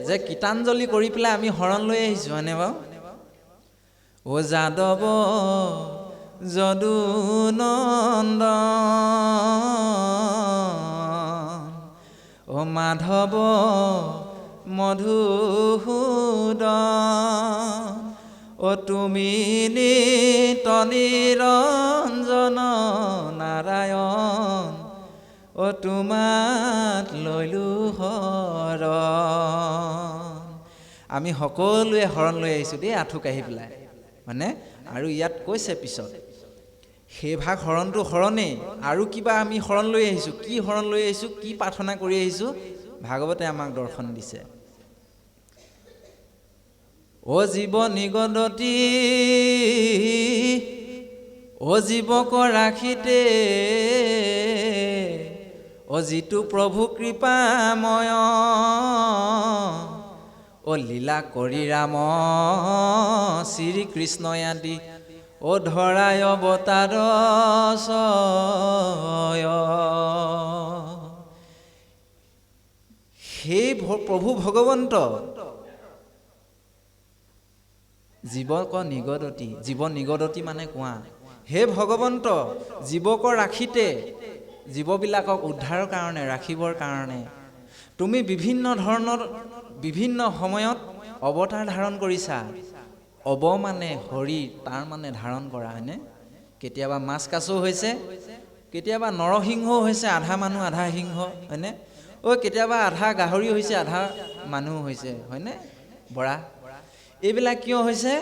যে গীতাঞ্জলি কৰি পেলাই আমি শৰণ লৈ আহিছোঁ, হয়নে বাৰু? ও যাদৱ যদুনন্দন ও মাধৱ মধুসূদন ও তুমি নিত নিৰঞ্জন নাৰায়ণ ও তোমাত লৈলো শৰণ। আমি সকলোৱে শৰণ লৈ আহিছোঁ দেই, আঁঠু কাঢ়ি পেলাই, মানে। আৰু ইয়াত কৈছে পিছত সেই ভাগ শৰণটো শৰণেই, আৰু কিবা আমি শৰণ লৈ আহিছোঁ। কি শৰণ লৈ আহিছোঁ, কি প্ৰাৰ্থনা কৰি আহিছোঁ, ভাগৱতে আমাক দৰ্শন দিছে। অ জীৱ নিগদতি অ জীৱক ৰাখিতে অ যিটো প্ৰভু কৃপাময় অ লীলা কৰি ৰাম শ্ৰীকৃষ্ণই আদি অ ধৰাই অৱতাৰ সেই প্ৰভু ভগৱন্ত জীৱক নিগদতি, জীৱ নিগদতি মানে কোৱা, হে ভগৱন্ত জীৱক ৰাখিতে, জীৱবিলাকক উদ্ধাৰৰ কাৰণে, ৰাখিবৰ কাৰণে তুমি বিভিন্ন ধৰণৰ বিভিন্ন সময়ত অৱতাৰ ধাৰণ কৰিছা। অৱ মানে হৰি, তাৰ মানে ধাৰণ কৰা, হয়নে? কেতিয়াবা মাছ কাছো হৈছে, কেতিয়াবা নৰসিংহও হৈছে, আধা মানুহ আধা সিংহ, হয়নে? কেতিয়াবা আধা গাহৰি হৈছে, আধা মানুহ হৈছে, হয়নে? বৰা এইবিলাক কিয় হৈছে?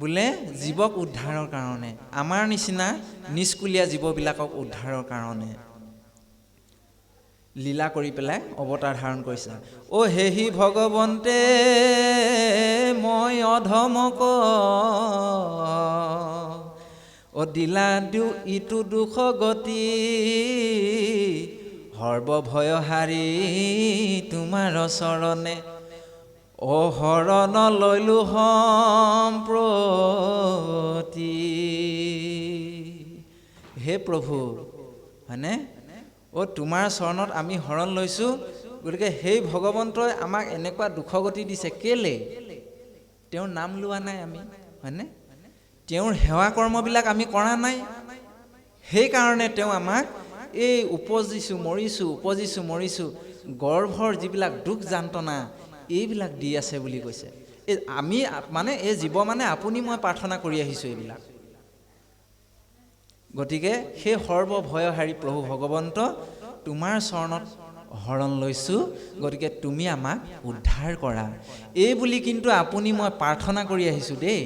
বোলে জীৱক উদ্ধাৰৰ কাৰণে, আমাৰ নিচিনা নিষ্কুলীয়া জীৱবিলাকক উদ্ধাৰৰ কাৰণে লীলা কৰি পেলাই অৱতাৰ ধাৰণ কৰিছে। অ হেহি ভগৱন্তে মই অধমক অ দিলা ইটো দুখ গতি সৰ্বভয় হাৰি তোমাৰ চৰণে অ শৰণ লৈলো সম্প্ৰতি। হে প্ৰভু, হয়নে? অ তোমাৰ চৰণত আমি শৰণ লৈছোঁ। গতিকে সেই ভগৱন্তই আমাক এনেকুৱা দুখগতি দিছে কেলে? তেওঁৰ নাম লোৱা নাই আমি, হয়নে? তেওঁৰ সেৱা কৰ্মবিলাক আমি কৰা নাই, সেইকাৰণে তেওঁ আমাক এই উপজিছোঁ মৰিছোঁ গৰ্ভৰ যিবিলাক দুখ যান্ত্ৰণা এইবিলাক দি আছে বুলি কৈছে। এই আমি মানে এই জীৱ মানে আপুনি মই প্ৰাৰ্থনা কৰি আহিছোঁ এইবিলাক। গতিকে সেই সৰ্বভয়হাৰী প্ৰভু ভগৱন্ত তোমাৰ চৰণত শৰণ লৈছোঁ, গতিকে তুমি আমাক উদ্ধাৰ কৰা, এই বুলি কিন্তু আপুনি মই প্ৰাৰ্থনা কৰি আহিছোঁ দেই।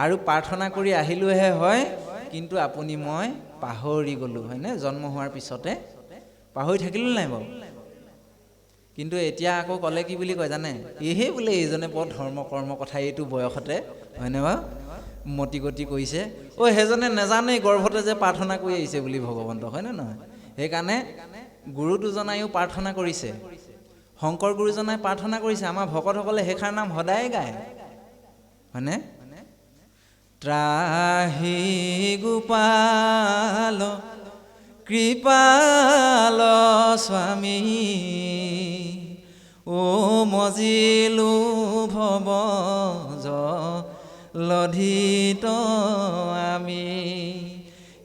আৰু প্ৰাৰ্থনা কৰি আহিলোহে হয়, কিন্তু আপুনি মই পাহৰি গ'লোঁ, হয়নে? জন্ম হোৱাৰ পিছতে পাহৰি থাকিলোঁ নাই বাৰু? কিন্তু এতিয়া আকৌ ক'লে কি বুলি কয় জানে? এহে বোলে এইজনে বৰ ধৰ্ম কৰ্ম কথা এইটো বয়সতে, হয়নে বাৰু? মতি গতি কৰিছে। সেইজনে নেজানেই গৰ্ভতে যে প্ৰাৰ্থনা কৰি আহিছে বুলি ভগৱন্ত, হয়নে নহয়? সেইকাৰণে গুৰু দুজনায়ো প্ৰাৰ্থনা কৰিছে, শংকৰ গুৰুজনাই প্ৰাৰ্থনা কৰিছে, আমাৰ ভকতসকলে সেইষাৰ নাম সদায় গায়, হয়নে? ত্ৰাহি গোপাল কৃপাল স্বামী ও মজিলো ভৱ জলধিত আমি।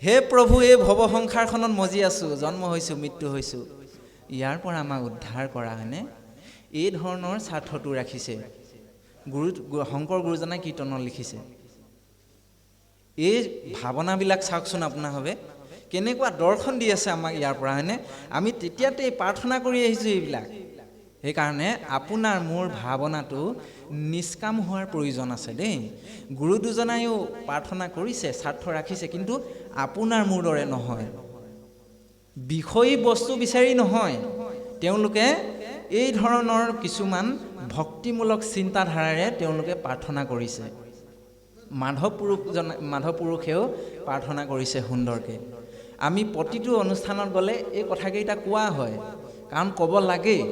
হে প্ৰভু, এই ভৱ সংসাৰখনত মজি আছোঁ, জন্ম হৈছোঁ, মৃত্যু হৈছোঁ, ইয়াৰ পৰা আমাক উদ্ধাৰ কৰা, হয়নে? এই ধৰণৰ স্বাৰ্থটো ৰাখিছে শংকৰ গুৰুজনাই কীৰ্তনত লিখিছে। এই ভাৱনাবিলাক চাওকচোন আপোনাৰ হবে, কেনেকুৱা দৰ্শন দি আছে আমাক ইয়াৰ পৰা, হয়নে? আমি তেতিয়াতে প্ৰাৰ্থনা কৰি আহিছোঁ এইবিলাক। সেইকাৰণে আপোনাৰ মোৰ ভাৱনাটো নিষ্কাম হোৱাৰ প্ৰয়োজন আছে দেই। গুৰু দুজনায়ো প্ৰাৰ্থনা কৰিছে, স্বাৰ্থ ৰাখিছে, কিন্তু আপোনাৰ মোৰ দৰে নহয়, বিষয়ী বস্তু বিচাৰি নহয়। তেওঁলোকে এই ধৰণৰ কিছুমান ভক্তিমূলক চিন্তাধাৰাৰে তেওঁলোকে প্ৰাৰ্থনা কৰিছে। মাধৱ পুৰুষেও প্ৰাৰ্থনা কৰিছে সুন্দৰকৈ। আমি প্ৰতিটো অনুষ্ঠানত গ'লে এই কথাকেইটা কোৱা হয়, কাৰণ ক'ব লাগেই,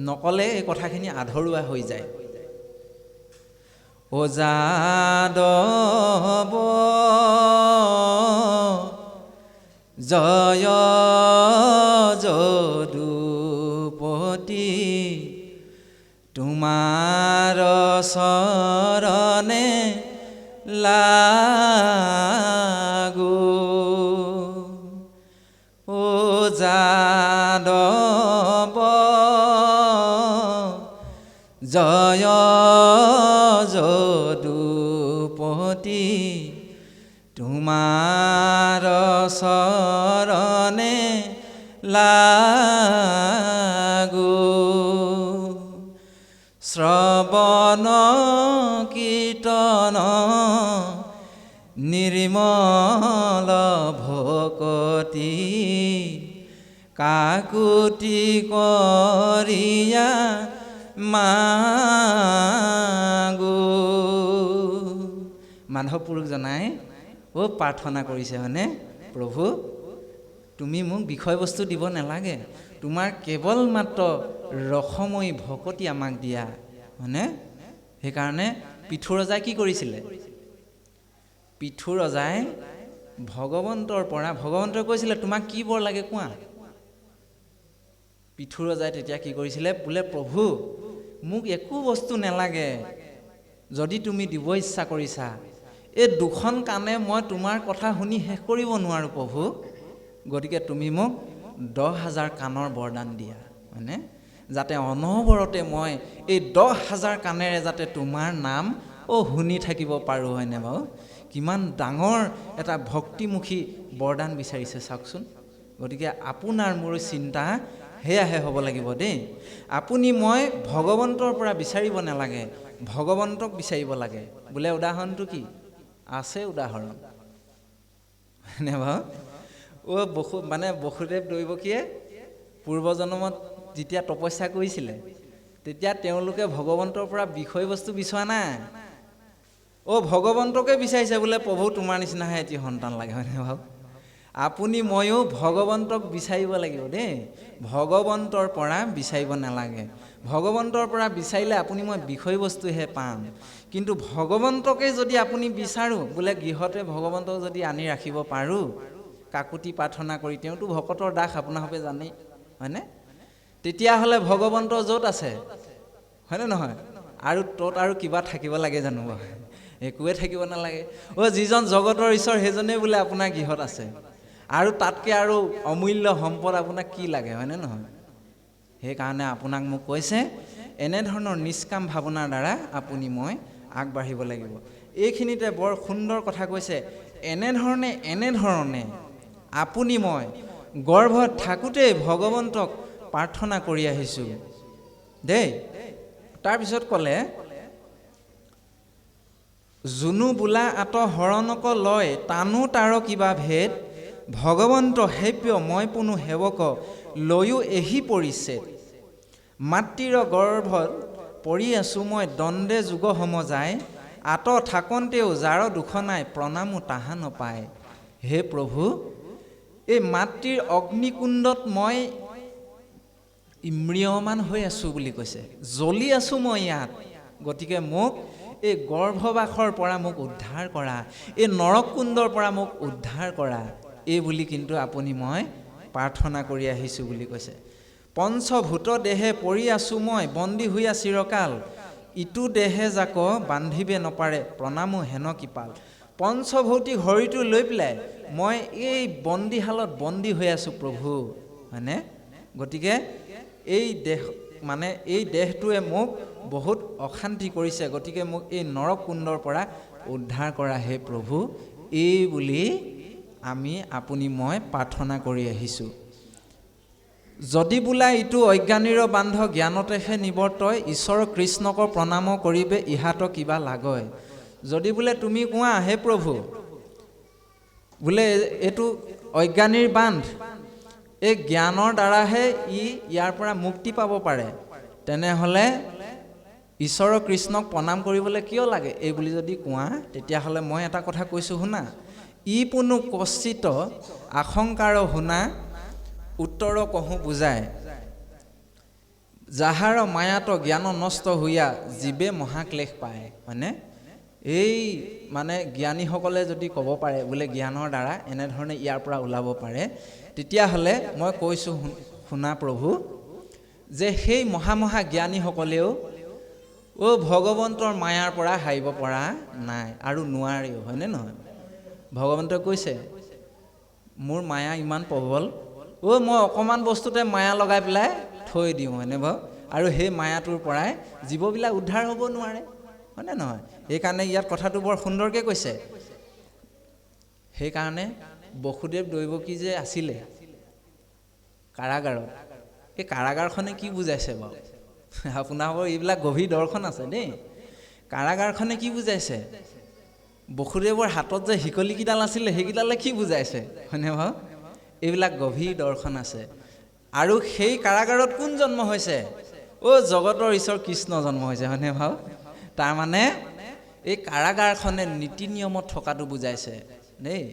নক'লে এই কথাখিনি আধৰুৱা হৈ যায়। ও যাদৱ জয় যদুপতি তোমাৰ চৰণে লাগো ও যাদৱ জয় যদুপতি তোমাৰ চৰণে লাগো শ্ৰৱণ কীৰ্তন নিৰ্মল ভকতি কাকুতি কৰিয়া মাগো মাধৱ পুৰুষ জনাই প্ৰাৰ্থনা কৰিছে হয়নে প্ৰভু তুমি মোক বিষয়বস্তু দিব নালাগে তোমাৰ কেৱল মাত্ৰ ৰসময়ী ভকতি আমাক দিয়া হয়নে সেইকাৰণে পৃথু ৰজাই কি কৰিছিলে পৃথু ৰজাই ভগৱন্তৰ পৰা ভগৱন্তই কৈছিলে তোমাক কি বৰ লাগে কোৱা পৃথু ৰজাই তেতিয়া কি কৰিছিলে বোলে প্ৰভু মোক একো বস্তু নালাগে যদি তুমি দিব ইচ্ছা কৰিছা এই দুখন কাণে মই তোমাৰ কথা শুনি শেষ কৰিব নোৱাৰো প্ৰভু গতিকে তুমি মোক 10,000 কাণৰ বৰদান দিয়া মানে যাতে অনবৰতে মই এই 10,000 কাণেৰে যাতে তোমাৰ নাম শুনি থাকিব পাৰো হয়নে বাৰু কিমান ডাঙৰ এটা ভক্তিমুখী বৰদান বিচাৰিছে চাওকচোন গতিকে আপোনাৰ মোৰ চিন্তা হেয়াহে হ'ব লাগিব দেই আপুনি মই ভগৱন্তৰ পৰা বিচাৰিব নালাগে ভগৱন্তক বিচাৰিব লাগে বোলে উদাহৰণটো কি আছে উদাহৰণ নে বাৰু বসুদেৱ দৈৱকীয়ে পূৰ্বজন্মত যেতিয়া তপস্যা কৰিছিলে তেতিয়া তেওঁলোকে ভগৱন্তৰ পৰা বিষয়বস্তু বিচৰা নাই ভগৱন্তকে বিচাৰিছে বোলে প্ৰভু তোমাৰ নিচিনাহে এটি সন্তান লাগে হয়নে বাৰু আপুনি ময়ো ভগৱন্তক বিচাৰিব লাগিব দেই ভগৱন্তৰ পৰা বিচাৰিব নালাগে ভগৱন্তৰ পৰা বিচাৰিলে আপুনি মই বিষয়বস্তুহে পাম কিন্তু ভগৱন্তকে যদি আপুনি বিচাৰো বোলে গৃহতে ভগৱন্তক যদি আনি ৰাখিব পাৰো কাকুতি প্ৰাৰ্থনা কৰি তেওঁতো ভকতৰ দাস আপোনালোকে জানেই হয়নে তেতিয়াহ'লে ভগৱন্ত য'ত আছে হয়নে নহয় আৰু তত আৰু কিবা থাকিব লাগে জানো একোৱে থাকিব নালাগে যিজন জগতৰ ঈশ্বৰ সেইজনে বোলে আপোনাৰ গৃহত আছে আৰু তাতকে আৰু অমূল্য সম্পদ আপোনাক কি লাগে হয়নে নহয় সেইকাৰণে আপোনাক মোক কৈছে এনেধৰণৰ নিষ্কাম ভাৱনাৰ দ্বাৰা আপুনি মই আগবাঢ়িব লাগিব এইখিনিতে বৰ সুন্দৰ কথা কৈছে এনেধৰণে আপুনি মই গৰ্ভত থাকোঁতেই ভগৱন্তক প্ৰাৰ্থনা কৰি আহিছোঁ দেই তাৰপিছত ক'লে জুনু বোলা আত হৰণক লয় টানো তাৰ কিবা ভেদ ভগৱন্ত সেব্য মই পুনু সেৱক লৈও এহি পৰিছে মাতৃৰ গৰ্ভত পৰি আছোঁ মই দণ্ডে যুগ সম যায় আত থাকন্তেও যাৰ দুখ নাই প্ৰণামো তাহা নপায় হে প্ৰভু এই মাতৃৰ অগ্নিকুণ্ডত মই ইম্ৰিয়মান হৈ আছোঁ বুলি কৈছে জ্বলি আছোঁ মই ইয়াত গতিকে মোক এই গৰ্ভবাসৰ পৰা মোক উদ্ধাৰ কৰা এই নৰকুণ্ডৰ পৰা মোক উদ্ধাৰ কৰা এই বুলি কিন্তু আপুনি মই প্ৰাৰ্থনা কৰি আহিছোঁ বুলি কৈছে পঞ্চভূত দেহে পৰি আছোঁ মই বন্দী হৈয়া চিৰকাল ইটো দেহে যাক বান্ধিবে নপাৰে প্ৰণামো হেন কৃপাল পঞ্চভৌতিক শৰীৰটো লৈ পেলাই মই এই বন্দীশালত বন্দী হৈ আছোঁ প্ৰভু হয়নে গতিকে এই দেহ মানে এই দেহটোৱে মোক বহুত অশান্তি কৰিছে গতিকে মোক এই নৰকুণ্ডৰ পৰা উদ্ধাৰ কৰা হে প্ৰভু এই বুলি আমি আপুনি মই প্ৰাৰ্থনা কৰি আহিছোঁ যদি বোলা ইটো অজ্ঞানীৰ বান্ধ জ্ঞানতেহে নিৱৰ্তয় ঈশ্বৰ কৃষ্ণক প্ৰণাম কৰিবে ইহাত কিবা লাগয় যদি বোলে তুমি কোৱা হে প্ৰভু বোলে এইটো অজ্ঞানীৰ বান্ধ এই জ্ঞানৰ দ্বাৰাহে ইয়াৰ পৰা মুক্তি পাব পাৰে তেনেহ'লে ঈশ্বৰ কৃষ্ণক প্ৰণাম কৰিবলৈ কিয় লাগে এই বুলি যদি কোৱা তেতিয়াহ'লে মই এটা কথা কৈছোঁ শুনা ই পুনু কচিত আশংকাৰ শুনা উত্তৰ কহোঁ বুজায় যাহাৰ মায়াত জ্ঞান নষ্ট হৈয়া জীৱে মহাক্লেশ পায় মানে এই মানে জ্ঞানীসকলে যদি ক'ব পাৰে বোলে জ্ঞানৰ দ্বাৰা এনেধৰণে ইয়াৰ পৰা ওলাব পাৰে তেতিয়াহ'লে মই কৈছোঁ শুনা প্ৰভু যে সেই মহা জ্ঞানীসকলেও ভগৱন্তৰ মায়াৰ পৰা হাৰিব পৰা নাই আৰু নোৱাৰেও, হয়নে নহয়? ভগৱন্তই কৈছে মোৰ মায়া ইমান প্ৰবল, মই অকণমান বস্তুতে মায়া লগাই পেলাই থৈ দিওঁ, হয়নে বাৰু? আৰু সেই মায়াটোৰ পৰাই জীৱবিলাক উদ্ধাৰ হ'ব নোৱাৰে, হয়নে নহয়? সেইকাৰণে ইয়াত কথাটো বৰ সুন্দৰকৈ কৈছে। সেইকাৰণে বসুদেৱ দৈৱকী যে আছিলে কাৰাগাৰত, এই কাৰাগাৰখনে কি বুজাইছে বাৰু? আপোনালোকৰ এইবিলাক গভীৰ দৰ্শন আছে দেই। কাৰাগাৰখনে কি বুজাইছে? বসুদেৱৰ হাতত যে শিকলিকেইডাল আছিলে সেইকেইডালে কি বুজাইছে, হয়নে বাৰু? এইবিলাক গভীৰ দৰ্শন আছে। আৰু সেই কাৰাগাৰত কোন জন্ম হৈছে? জগতৰ ঈশ্বৰ কৃষ্ণ জন্ম হৈছে, হয়নে বাৰু? তাৰমানে এই কাৰাগাৰখনে নীতি নিয়মত থকাটো বুজাইছে দেই।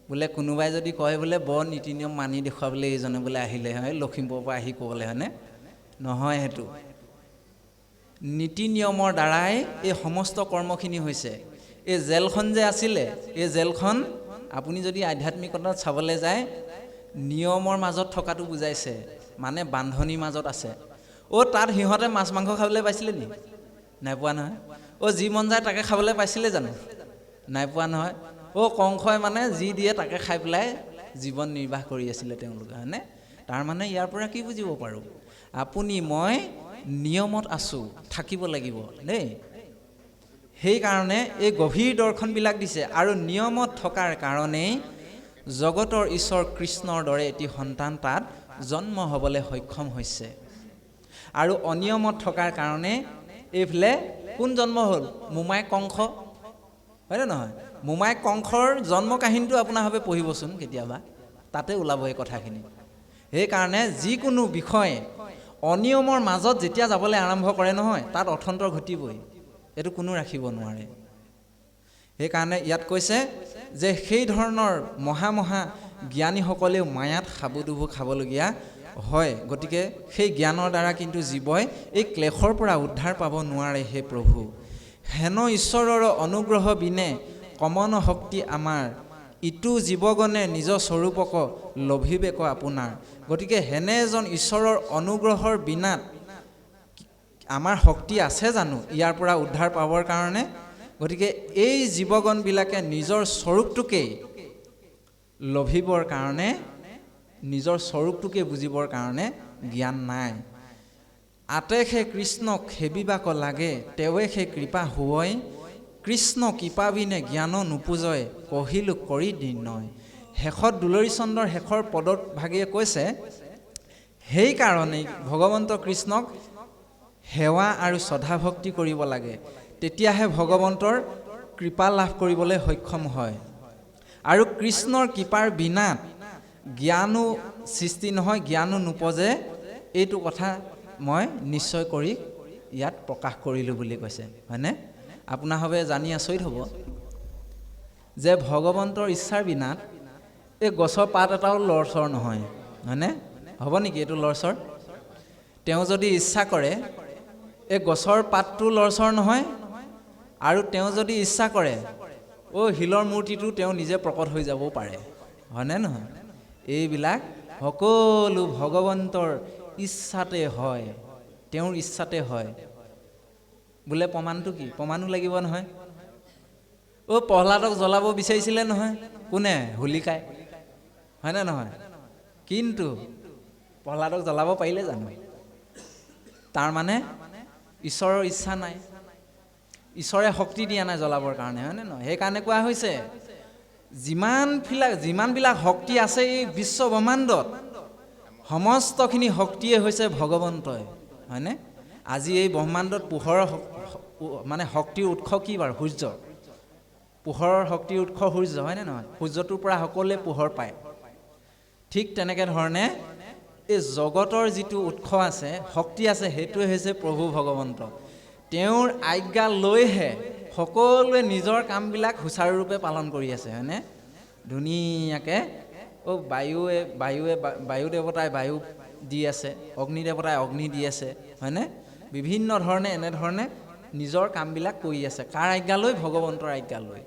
বোলে কোনোবাই যদি কয় বোলে বৰ নীতি নিয়ম মানি দেখুৱাবলৈ এইজনে বোলে আহিলে, হয় লখিমপুৰৰ পৰা আহি ক'বলৈ, হয়নে নহয়? সেইটো নীতি নিয়মৰ দ্বাৰাই এই সমস্ত কৰ্মখিনি হৈছে। এই জেলখন যে আছিলে, এই জেলখন আপুনি যদি আধ্যাত্মিকতাত চাবলৈ যায় নিয়মৰ মাজত থকাটো বুজাইছে, মানে বান্ধনিৰ মাজত আছে। তাত সিহঁতে মাছ মাংস খাবলৈ পাইছিলে নি? নাই পোৱা নহয়। যি মন যায় তাকে খাবলৈ পাইছিলে জানো? নাই পোৱা নহয়। কংসই মানে যি দিয়ে তাকে খাই পেলাই জীৱন নিৰ্বাহ কৰি আছিলে তেওঁলোকে, হয়নে? তাৰমানে ইয়াৰ পৰা কি বুজিব পাৰোঁ? আপুনি মই নিয়মত আছোঁ, থাকিব লাগিব দেই। সেইকাৰণে এই গভীৰ দৰ্শনবিলাক দিছে। আৰু নিয়মত থকাৰ কাৰণেই জগতৰ ঈশ্বৰ কৃষ্ণৰ দৰে এটি সন্তান তাত জন্ম হ'বলৈ সক্ষম হৈছে। আৰু অনিয়মত থকাৰ কাৰণে এইফালে কোন জন্ম হ'ল? মোমায়েক কংস, হয়নে নহয়? মোমায়েক কংসৰ জন্ম কাহিনীটো আপোনাৰভাৱে পঢ়িবচোন কেতিয়াবা, তাতে ওলাব এই কথাখিনি। সেইকাৰণে যিকোনো বিষয়ে অনিয়মৰ মাজত যেতিয়া যাবলৈ আৰম্ভ কৰে নহয়, তাত অথন্তৰ ঘটিবই, এইটো কোনো ৰাখিব নোৱাৰে। সেইকাৰণে ইয়াত কৈছে যে সেই ধৰণৰ মহা জ্ঞানীসকলেও মায়াত সাবুদুবু খাবলগীয়া হয়। গতিকে সেই জ্ঞানৰ দ্বাৰা কিন্তু জীৱই এই ক্লেশৰ পৰা উদ্ধাৰ পাব নোৱাৰে। হে প্ৰভু, হেন ঈশ্বৰৰ অনুগ্ৰহ বিনে কমন শক্তি আমাৰ, ইটো জীৱগণে নিজ স্বৰূপক লভিবেক আপোনাৰ। গতিকে হেনে এজন ঈশ্বৰৰ অনুগ্ৰহৰ বিনাত আমাৰ শক্তি আছে জানো ইয়াৰ পৰা উদ্ধাৰ পাবৰ কাৰণে? গতিকে এই জীৱগণবিলাকে নিজৰ স্বৰূপটোকেই লভিবৰ কাৰণে, নিজৰ স্বৰূপটোকে বুজিবৰ কাৰণে জ্ঞান নাই। আতে সেই কৃষ্ণক সেবিবাক লাগে, তেৱে সেই কৃপা হুৱই, কৃষ্ণ কৃপা বিনে জ্ঞান নোপোজয়, কহিলো কৰি নিৰ্ণয়। শেষত দুলৰী চন্দ্ৰৰ শেষৰ পদত ভাগিয়ে কৈছে, সেইকাৰণেই ভগৱন্ত কৃষ্ণক সেৱা আৰু শ্ৰদ্ধা ভক্তি কৰিব লাগে, তেতিয়াহে ভগৱন্তৰ কৃপা লাভ কৰিবলৈ সক্ষম হয়। আৰু কৃষ্ণৰ কৃপাৰ বিনাত জ্ঞানো সৃষ্টি নহয়, জ্ঞানো নোপজে। এইটো কথা মই নিশ্চয় কৰি ইয়াত প্ৰকাশ কৰিলোঁ বুলি কৈছে, হয়নে? আপোনাৰভাৱে জানি আচৰিত হ'ব যে ভগৱন্তৰ ইচ্ছাৰ বিনাত এই গছৰ পাত এটাও লৰচৰ নহয়, হয়নে? হ'ব নেকি এইটো লৰচৰ? তেওঁ যদি ইচ্ছা কৰে এই গছৰ পাতটো লৰচৰ নহয়। আৰু তেওঁ যদি ইচ্ছা কৰে শিলৰ মূৰ্তিটো তেওঁ নিজে প্ৰকট হৈ যাবও পাৰে, হয়নে নহয়? এইবিলাক সকলো ভগৱন্তৰ ইচ্ছাতে হয়, তেওঁৰ ইচ্ছাতে হয়। বোলে প্ৰমাণটো কি? প্ৰমাণো লাগিব নহয়। প্ৰহ্লাদক জ্বলাব বিচাৰিছিলে নহয়, কোনে? হোলিকাই, হয়নে নহয়? কিন্তু প্ৰহ্লাদক জ্বলাব পাৰিলে জানো? তাৰমানে ঈশ্বৰৰ ইচ্ছা নাই, ঈশ্বৰে শক্তি দিয়া নাই জ্বলাবৰ কাৰণে, হয়নে নহয়? সেইকাৰণে কোৱা হৈছে যিমানবিলাক শক্তি আছে এই বিশ্ব ব্ৰহ্মাণ্ডত, সমস্তখিনি শক্তিয়ে হৈছে ভগৱন্তই, হয়নে? আজি এই ব্ৰহ্মাণ্ডত পোহৰৰ মানে শক্তিৰ উৎস কি বাৰু? সূৰ্য। পোহৰৰ শক্তিৰ উৎস সূৰ্য, হয়নে নহয়? সূৰ্যটোৰ পৰা সকলোৱে পোহৰ পায়। ঠিক তেনেকৈ ধৰণে এই জগতৰ যিটো উৎস আছে, শক্তি আছে, সেইটোৱে হৈছে প্ৰভু ভগৱন্ত। তেওঁৰ আজ্ঞা লৈহে সকলোৱে নিজৰ কামবিলাক সুচাৰুৰূপে পালন কৰি আছে, হয়নে? ধুনীয়াকৈ বায়ু দেৱতাই বায়ু দি আছে, অগ্নি দেৱতাই অগ্নি দি আছে, হয়নে? বিভিন্ন ধৰণে এনেধৰণে নিজৰ কামবিলাক কৰি আছে। কাৰ আজ্ঞা লৈ? ভগৱন্তৰ আজ্ঞা লৈ।